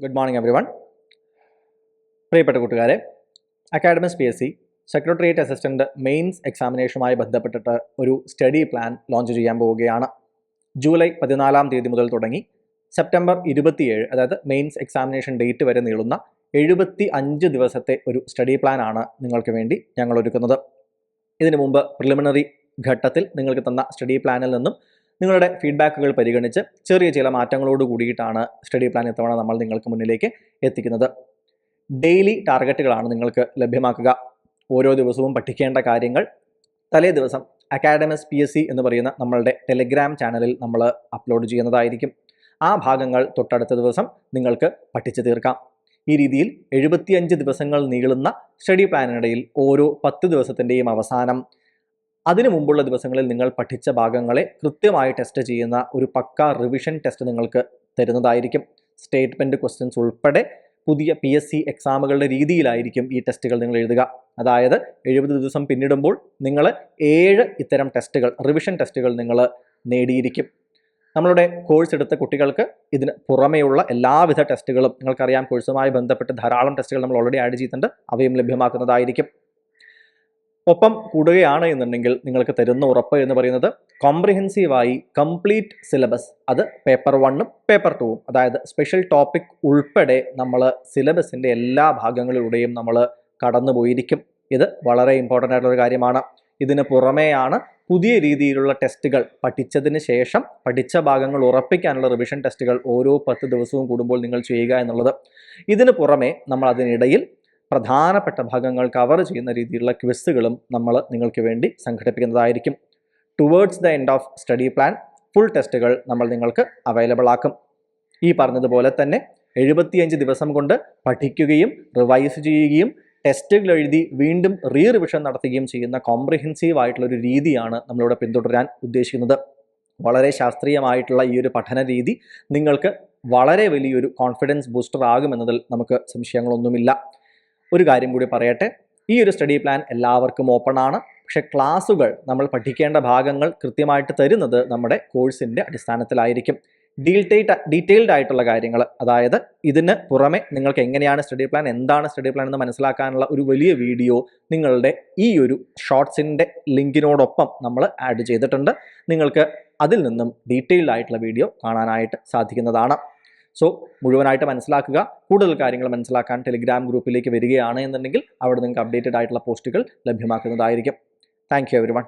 Good morning every one. പ്രിയപ്പെട്ട കൂട്ടുകാരെ, academics PSC secretariat assistant mains എക്സാമിനേഷനുമായി ബന്ധപ്പെട്ടിട്ട് ഒരു സ്റ്റഡി പ്ലാൻ ലോഞ്ച് ചെയ്യാൻ പോവുകയാണ്. ജൂലൈ 14 മുതൽ തുടങ്ങി സെപ്റ്റംബർ 27, അതായത് മെയിൻസ് എക്സാമിനേഷൻ ഡേറ്റ് വരെ നീളുന്ന 75 ദിവസത്തെ ഒരു സ്റ്റഡി പ്ലാൻ ആണ് നിങ്ങൾക്ക് വേണ്ടി ഞങ്ങൾ ഒരുക്കുന്നത്. ഇതിനു മുമ്പ് പ്രിലിമിനറി ഘട്ടത്തിൽ നിങ്ങൾക്ക് തന്ന സ്റ്റഡി പ്ലാനിൽ നിന്നും നിങ്ങളുടെ ഫീഡ്ബാക്കുകൾ പരിഗണിച്ച് ചെറിയ ചില മാറ്റങ്ങളോട് കൂടിയിട്ടാണ് സ്റ്റഡി പ്ലാൻ ഇത്തവണ നമ്മൾ നിങ്ങൾക്ക് മുന്നിലേക്ക് എത്തിക്കുന്നത്. ഡെയിലി ടാർഗറ്റുകളാണ് നിങ്ങൾക്ക് ലഭ്യമാക്കുക. ഓരോ ദിവസവും പഠിക്കേണ്ട കാര്യങ്ങൾ തലേ ദിവസം അക്കാഡമിക്സ് PSC എന്ന് പറയുന്ന നമ്മളുടെ ടെലിഗ്രാം ചാനലിൽ നമ്മൾ അപ്ലോഡ് ചെയ്യുന്നതായിരിക്കും. ആ ഭാഗങ്ങൾ തൊട്ടടുത്ത ദിവസം നിങ്ങൾക്ക് പഠിച്ചു തീർക്കാം. ഈ രീതിയിൽ 75 ദിവസങ്ങൾ നീളുന്ന സ്റ്റഡി പ്ലാനിനിടയിൽ ഓരോ 10 ദിവസത്തിൻ്റെയും അവസാനം അതിനു മുമ്പുള്ള ദിവസങ്ങളിൽ നിങ്ങൾ പഠിച്ച ഭാഗങ്ങളെ കൃത്യമായി ടെസ്റ്റ് ചെയ്യുന്ന ഒരു പക്ക റിവിഷൻ ടെസ്റ്റ് നിങ്ങൾക്ക് തരുന്നതായിരിക്കും. സ്റ്റേറ്റ്മെൻറ്റ് ക്വസ്റ്റ്യൻസ് ഉൾപ്പെടെ പുതിയ PSC എക്സാമുകളുടെ രീതിയിലായിരിക്കും ഈ ടെസ്റ്റുകൾ നിങ്ങൾ എഴുതുക. അതായത് 70 ദിവസം പിന്നിടുമ്പോൾ നിങ്ങൾ 7 ഇത്തരം ടെസ്റ്റുകൾ, റിവിഷൻ ടെസ്റ്റുകൾ നിങ്ങൾ നേടിയിരിക്കും. നമ്മളുടെ കോഴ്സ് എടുത്ത കുട്ടികൾക്ക് ഇതിന് പുറമെയുള്ള എല്ലാവിധ ടെസ്റ്റുകളും, നിങ്ങൾക്കറിയാം കോഴ്സുമായി ബന്ധപ്പെട്ട് ധാരാളം ടെസ്റ്റുകൾ നമ്മൾ ഓൾറെഡി ആഡ് ചെയ്തിട്ടുണ്ട്, അവയും ലഭ്യമാക്കുന്നതായിരിക്കും. ഒപ്പം കൂടുകയാണ് എന്നുണ്ടെങ്കിൽ നിങ്ങൾക്ക് തരുന്ന ഉറപ്പ് എന്ന് പറയുന്നത് കോംപ്രിഹെൻസീവായി കംപ്ലീറ്റ് സിലബസ്, അത് പേപ്പർ 1ഉം പേപ്പർ 2ഉം, അതായത് സ്പെഷ്യൽ ടോപ്പിക് ഉൾപ്പെടെ നമ്മൾ സിലബസിൻ്റെ എല്ലാ ഭാഗങ്ങളിലൂടെയും നമ്മൾ കടന്നുപോയിരിക്കും. ഇത് വളരെ ഇമ്പോർട്ടൻ്റ് ആയിട്ടുള്ളൊരു കാര്യമാണ്. ഇതിന് പുറമെയാണ് പുതിയ രീതിയിലുള്ള ടെസ്റ്റുകൾ, പഠിച്ചതിന് ശേഷം പഠിച്ച ഭാഗങ്ങൾ ഉറപ്പിക്കാനുള്ള റിവിഷൻ ടെസ്റ്റുകൾ ഓരോ 10 ദിവസവും കൂടുമ്പോൾ നിങ്ങൾ ചെയ്യുക എന്നുള്ളത്. ഇതിന് പുറമെ നമ്മൾ അതിനിടയിൽ പ്രധാനപ്പെട്ട ഭാഗങ്ങൾ കവർ ചെയ്യുന്ന രീതിയിലുള്ള ക്വിസുകളും നമ്മൾ നിങ്ങൾക്ക് വേണ്ടി സംഘടിപ്പിക്കുന്നതായിരിക്കും. Towards the end of study plan full ടെസ്റ്റുകൾ നമ്മൾ നിങ്ങൾക്ക് അവൈലബിൾ ആക്കും. ഈ പറഞ്ഞതുപോലെ തന്നെ 75 ദിവസം കൊണ്ട് പഠിക്കുകയും റിവൈസ് ചെയ്യുകയും ടെസ്റ്റുകൾ എഴുതി വീണ്ടും റിവിഷൻ നടത്തുകയും ചെയ്യുന്ന കോംപ്രിഹെൻസീവ് ആയിട്ടുള്ളൊരു രീതിയാണ് നമ്മളിവിടെ പിന്തുടരാൻ ഉദ്ദേശിക്കുന്നത്. വളരെ ശാസ്ത്രീയമായിട്ടുള്ള ഈ ഒരു പഠന രീതി നിങ്ങൾക്ക് വളരെ വലിയൊരു കോൺഫിഡൻസ് ബൂസ്റ്റർ ആകുമെന്നതിൽ നമുക്ക് സംശയങ്ങളൊന്നുമില്ല. ഒരു കാര്യം കൂടി പറയട്ടെ, ഈ ഒരു സ്റ്റഡി പ്ലാൻ എല്ലാവർക്കും ഓപ്പൺ ആണ്. പക്ഷെ ക്ലാസ്സുകൾ, നമ്മൾ പഠിക്കേണ്ട ഭാഗങ്ങൾ കൃത്യമായിട്ട് തരുന്നത് നമ്മുടെ കോഴ്സിൻ്റെ അടിസ്ഥാനത്തിലായിരിക്കും. ഡീറ്റെയിൽഡ് ആയിട്ടുള്ള കാര്യങ്ങൾ, അതായത് ഇതിന് പുറമെ നിങ്ങൾക്ക് എങ്ങനെയാണ് സ്റ്റഡി പ്ലാൻ, എന്താണ് സ്റ്റഡി പ്ലാൻ എന്ന് മനസ്സിലാക്കാനുള്ള ഒരു വലിയ വീഡിയോ നിങ്ങളുടെ ഈ ഒരു ഷോർട്സിൻ്റെ ലിങ്കിനോടൊപ്പം നമ്മൾ ആഡ് ചെയ്തിട്ടുണ്ട്. നിങ്ങൾക്ക് അതിൽ നിന്നും ഡീറ്റെയിൽഡ് ആയിട്ടുള്ള വീഡിയോ കാണാനായിട്ട് സാധിക്കുന്നതാണ്. സോ മുഴുവനായിട്ട് മനസ്സിലാക്കുക. കൂടുതൽ കാര്യങ്ങൾ മനസ്സിലാക്കാൻ ടെലിഗ്രാം ഗ്രൂപ്പിലേക്ക് വരികയാണ് എന്നുണ്ടെങ്കിൽ അവിടെ നിങ്ങൾക്ക് അപ്ഡേറ്റഡ് ആയിട്ടുള്ള പോസ്റ്റുകൾ ലഭ്യമാക്കുന്നതായിരിക്കും. Thank you every one.